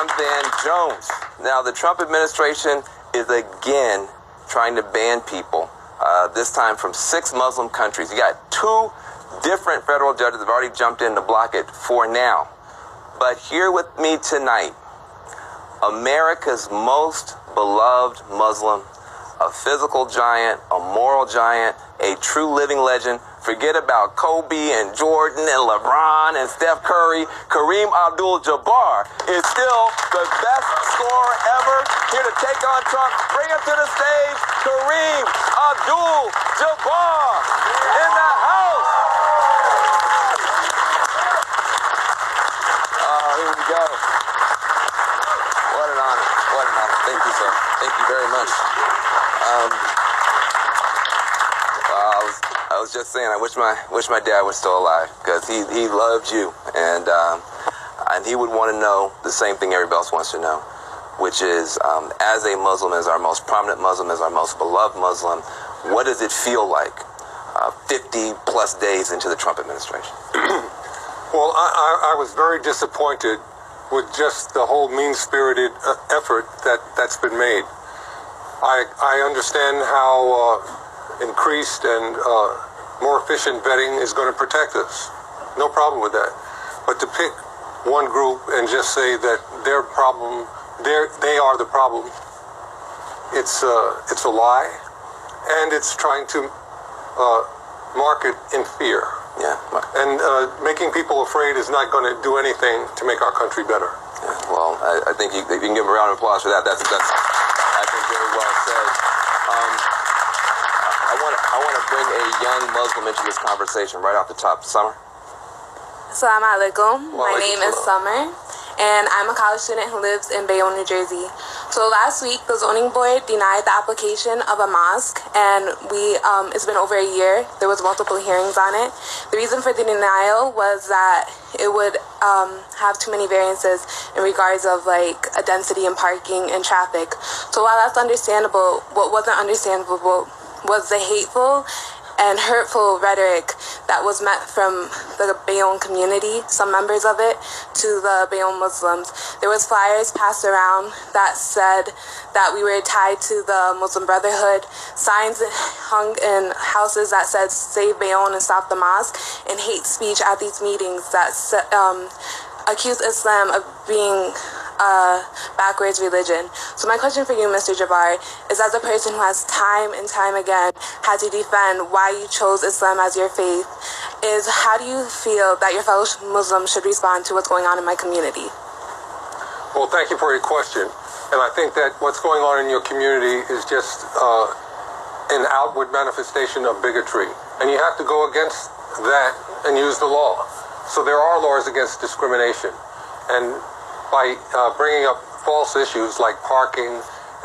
I'm Van Jones. Now, the Trump administration is again trying to ban people, this time from 6 Muslim countries. You got 2 different federal judges have already jumped in to block it for now. But here with me tonight, America's most beloved Muslim, a physical giant, a moral giant, a true living legend. Forget about Kobe and Jordan and LeBron and Steph Curry. Kareem Abdul-Jabbar is still the best scorer ever. Here to take on Trump. Bring him to the stage, Kareem Abdul-Jabbar in the house. Here we go. What an honor. What an honor. Thank you, sir. Thank you very much. I was just saying, I wish my dad was still alive, because he loved you, and he would want to know the same thing everybody else wants to know, which is, as a Muslim, as our most prominent Muslim, as our most beloved Muslim, what does it feel like 50 plus days into the Trump administration? Well, I was very disappointed with just the whole mean-spirited effort that's been made. I understand how increased and more efficient vetting is going to protect us. No problem with that. But to pick one group and just say that their problem, they are the problem, it's a lie, and it's trying to market in fear. Yeah. And making people afraid is not going to do anything to make our country better. Yeah, well, I think you can give him a round of applause for that. That's I think very well said. I want to bring a young Muslim into this conversation right off the top. Summer. Assalamu alaikum. My name is Summer, and I'm a college student who lives in Bayonne, New Jersey. So last week, the zoning board denied the application of a mosque, and it's been over a year. There was multiple hearings on it. The reason for the denial was that it would have too many variances in regards of like a density in parking and traffic. So while that's understandable, what wasn't understandable was the hateful and hurtful rhetoric that was met from the Bayonne community, some members of it, to the Bayonne Muslims. There was flyers passed around that said that we were tied to the Muslim Brotherhood, signs hung in houses that said "Save Bayonne" and "Stop the Mosque," and hate speech at these meetings that accused Islam of being a backwards religion. So my question for you, Mr. Jabbar, is as a person who has time and time again had to defend why you chose Islam as your faith, is how do you feel that your fellow Muslims should respond to what's going on in my community? Well, thank you for your question. And I think that what's going on in your community is just an outward manifestation of bigotry. And you have to go against that and use the law. So there are laws against discrimination. And by bringing up false issues like parking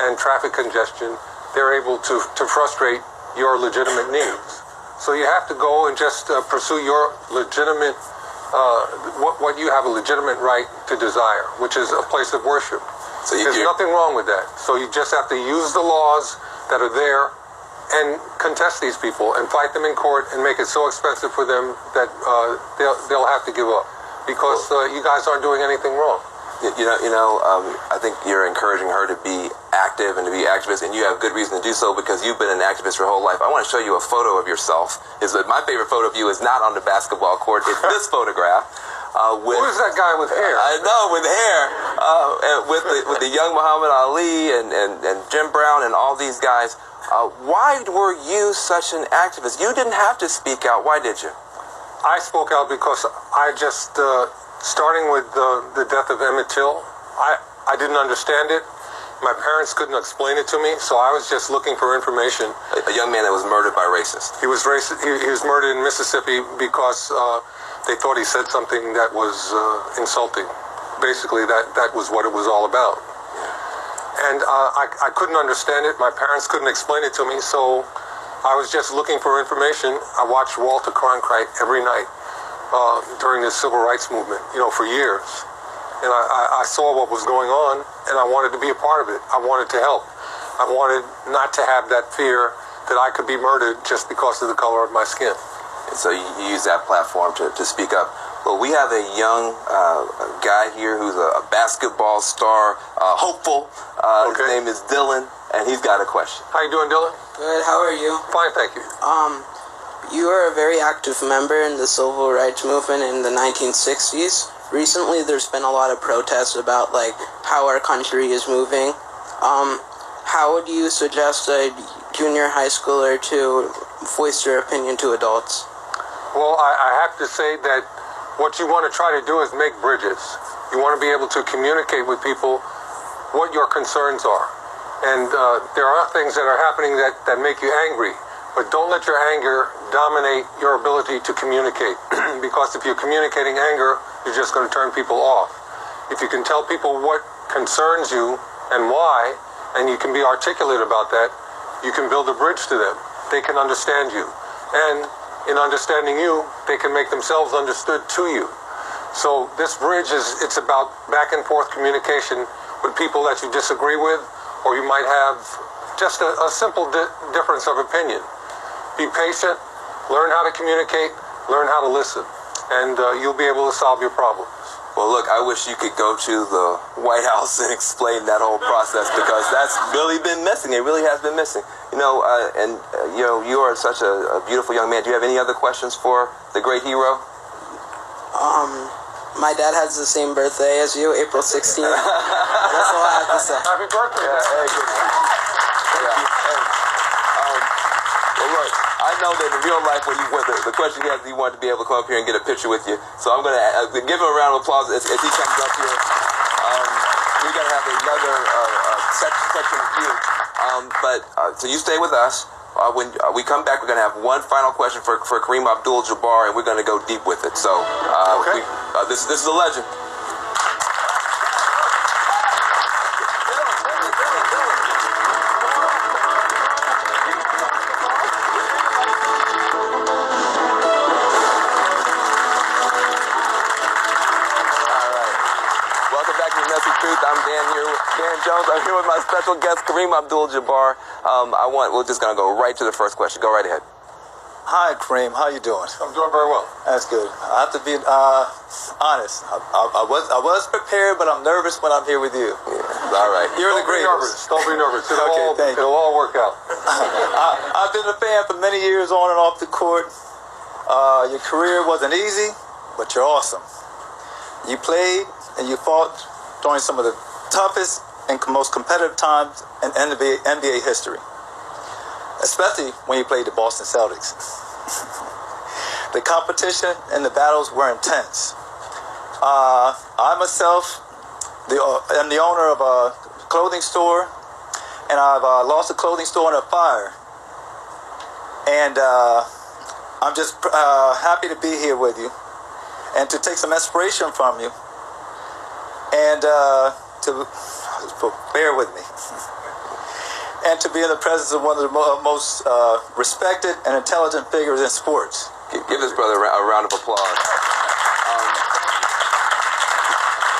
and traffic congestion, they're able to frustrate your legitimate needs. So you have to go and just pursue your legitimate, what you have a legitimate right to desire, which is a place of worship. So there's nothing wrong with that. So you just have to use the laws that are there and contest these people and fight them in court and make it so expensive for them that they'll have to give up, because you guys aren't doing anything wrong. I think you're encouraging her to be active and to be activist, and you have good reason to do so because you've been an activist your whole life. I want to show you a photo of yourself. My favorite photo of you is not on the basketball court. It's this photograph. Who is that guy with hair? I know, with hair. With the young Muhammad Ali and Jim Brown and all these guys. Why were you such an activist? You didn't have to speak out. Why did you? I spoke out because I just... starting with the death of Emmett Till, I didn't understand it. My parents couldn't explain it to me, so I was just looking for information. A young man that was murdered by racists. He was racist. He was murdered in Mississippi because they thought he said something that was insulting. Basically, that was what it was all about. And I couldn't understand it. My parents couldn't explain it to me, so I was just looking for information. I watched Walter Cronkite every night. During the civil rights movement, for years. And I saw what was going on, and I wanted to be a part of it. I wanted to help. I wanted not to have that fear that I could be murdered just because of the color of my skin. And so you use that platform to speak up. Well, we have a young guy here who's a basketball star, hopeful. His name is Dylan, and he's got a question. How you doing, Dylan? Good. How are you? Fine, thank you. You are a very active member in the civil rights movement in the 1960s. Recently, there's been a lot of protests about how our country is moving. How would you suggest a junior high schooler to voice their opinion to adults? Well, I have to say that what you want to try to do is make bridges. You want to be able to communicate with people what your concerns are. And there are things that are happening that make you angry, but don't let your anger dominate your ability to communicate. Because if you're communicating anger, you're just going to turn people off. If you can tell people what concerns you and why, and you can be articulate about that, you can build a bridge to them. They can understand you. And in understanding you, they can make themselves understood to you. So this bridge it's about back and forth communication with people that you disagree with, or you might have just a simple difference of opinion. Be patient, learn how to communicate, learn how to listen, and you'll be able to solve your problems. Well, look, I wish you could go to the White House and explain that whole process, because that's really been missing. It really has been missing. You are such a beautiful young man. Do you have any other questions for the great hero? My dad has the same birthday as you, April 16th. That's all I have to say. Happy birthday. Well, look, I know that in real life, the question he has, he wanted to be able to come up here and get a picture with you. So I'm going to give him a round of applause as he comes up here. We're going to have another section of you. So you stay with us. When we come back, we're going to have one final question for Kareem Abdul-Jabbar, and we're going to go deep with it. So this is a legend. I'm Dan Jones. I'm here with my special guest, Kareem Abdul-Jabbar. We're just going to go right to the first question. Go right ahead. Hi, Kareem. How you doing? I'm doing very well. That's good. I have to be honest. I was prepared, but I'm nervous when I'm here with you. Yeah, all right. You're the greatest. Don't be nervous. It'll all work out. I've been a fan for many years on and off the court. Your career wasn't easy, but you're awesome. You played and you fought during some of the toughest and most competitive times in NBA history, especially when you played the Boston Celtics. The competition and the battles were intense. I myself am the owner of a clothing store, and I've lost a clothing store in a fire. And I'm just happy to be here with you and to take some inspiration from you. And to bear with me, and to be in the presence of one of the most respected and intelligent figures in sports. Give this brother a round of applause.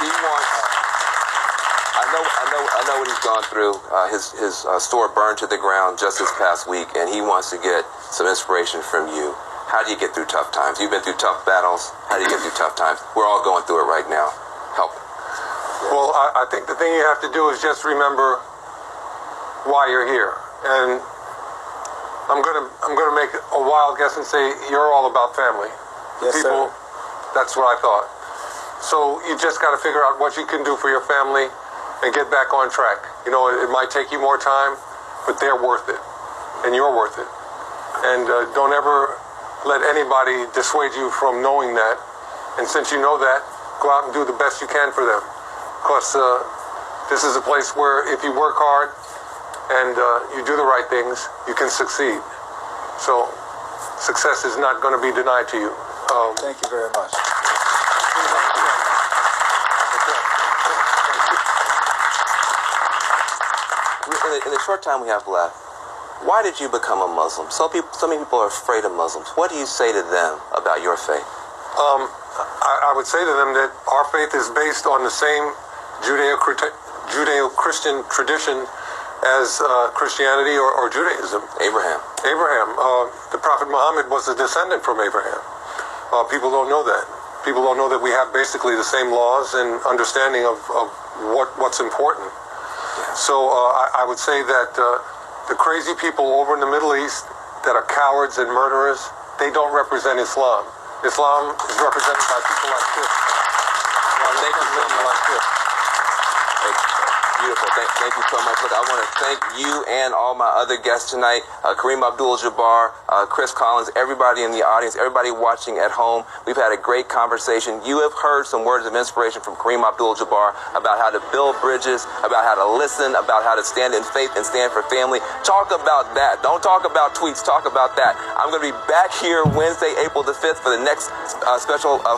He wants. I know what he's gone through. His store burned to the ground just this past week, and he wants to get some inspiration from you. How do you get through tough times? You've been through tough battles. How do you get through tough times? We're all going through it right now. Help. Well, I think the thing you have to do is just remember why you're here. And I'm gonna make a wild guess and say you're all about family. Yes, people, sir. That's what I thought. So you just got to figure out what you can do for your family and get back on track. You know, it might take you more time, but they're worth it, and you're worth it. And don't ever let anybody dissuade you from knowing that. And since you know that, go out and do the best you can for them. Because this is a place where if you work hard and you do the right things, you can succeed. So success is not going to be denied to you. Thank you very much. In the short time we have left, why did you become a Muslim? So many people are afraid of Muslims. What do you say to them about your faith? I would say to them that our faith is based on the same Judeo-Christian tradition as Christianity or Judaism. Abraham. The Prophet Muhammad was a descendant from Abraham. People don't know that. People don't know that we have basically the same laws and understanding of what's important. So I would say that the crazy people over in the Middle East that are cowards and murderers, they don't represent Islam. Islam is represented by people like this. Beautiful. Thank you so much. Look, I want to thank you and all my other guests tonight, Kareem Abdul Jabbar, Chris Collins, everybody in the audience, everybody watching at home. We've had a great conversation. You have heard some words of inspiration from Kareem Abdul Jabbar about how to build bridges, about how to listen, about how to stand in faith and stand for family. Talk about that. Don't talk about tweets. Talk about that. I'm going to be back here Wednesday, April the 5th for the next special